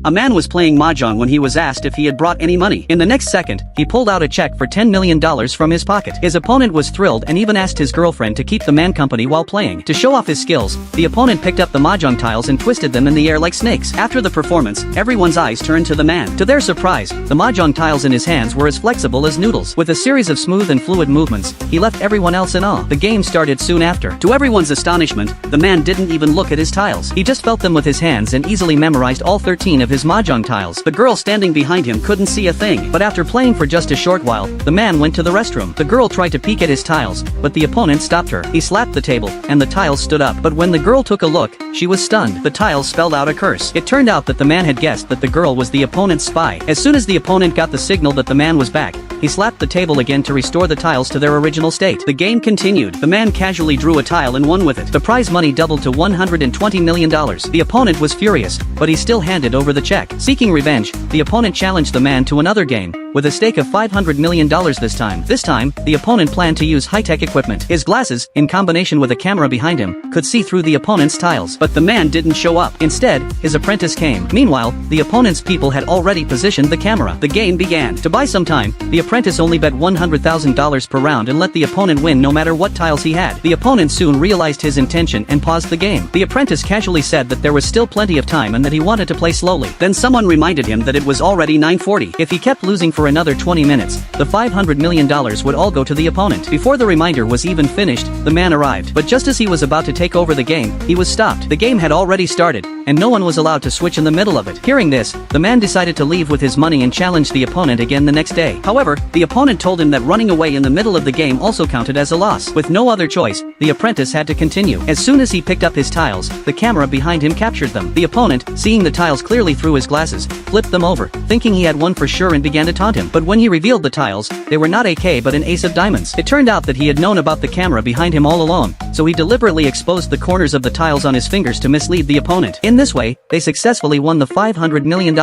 A man was playing mahjong when he was asked if he had brought any money. In the next second, he pulled out a check for $10 million from his pocket. His opponent was thrilled and even asked his girlfriend to keep the man company while playing. To show off his skills, the opponent picked up the mahjong tiles and twisted them in the air like snakes. After the performance, everyone's eyes turned to the man. To their surprise, the mahjong tiles in his hands were as flexible as noodles. With a series of smooth and fluid movements, he left everyone else in awe. The game started soon after. To everyone's astonishment, the man didn't even look at his tiles. He just felt them with his hands and easily memorized all 13 of his mahjong tiles. The girl standing behind him couldn't see a thing, but after playing for just a short while, the man went to the restroom. The girl tried to peek at his tiles, but the opponent stopped her. He slapped the table, and the tiles stood up. But when the girl took a look, she was stunned. The tiles spelled out a curse. It turned out that the man had guessed that the girl was the opponent's spy. As soon as the opponent got the signal that the man was back, he slapped the table again to restore the tiles to their original state. The game continued. The man casually drew a tile and won with it. The prize money doubled to $120 million. The opponent was furious, but he still handed over the check. Seeking revenge, the opponent challenged the man to another game, with a stake of $500 million this time. This time, the opponent planned to use high-tech equipment. His glasses, in combination with a camera behind him, could see through the opponent's tiles. But the man didn't show up. Instead, his apprentice came. Meanwhile, the opponent's people had already positioned the camera. The game began. To buy some time, the apprentice only bet $100,000 per round and let the opponent win no matter what tiles he had. The opponent soon realized his intention and paused the game. The apprentice casually said that there was still plenty of time and that he wanted to play slowly. Then someone reminded him that it was already 9:40. If he kept losing for another 20 minutes, the $500 million would all go to the opponent. Before the reminder was even finished, the man arrived. But just as he was about to take over the game, he was stopped. The game had already started, and no one was allowed to switch in the middle of it. Hearing this, the man decided to leave with his money and challenge the opponent again the next day. However, the opponent told him that running away in the middle of the game also counted as a loss. With no other choice, the apprentice had to continue. As soon as he picked up his tiles, the camera behind him captured them. The opponent, seeing the tiles clearly through his glasses, flipped them over, thinking he had won for sure and began to taunt him. But when he revealed the tiles, they were not AK but an ace of diamonds. It turned out that he had known about the camera behind him all along, so he deliberately exposed the corners of the tiles on his fingers to mislead the opponent. In this way, they successfully won the $500 million.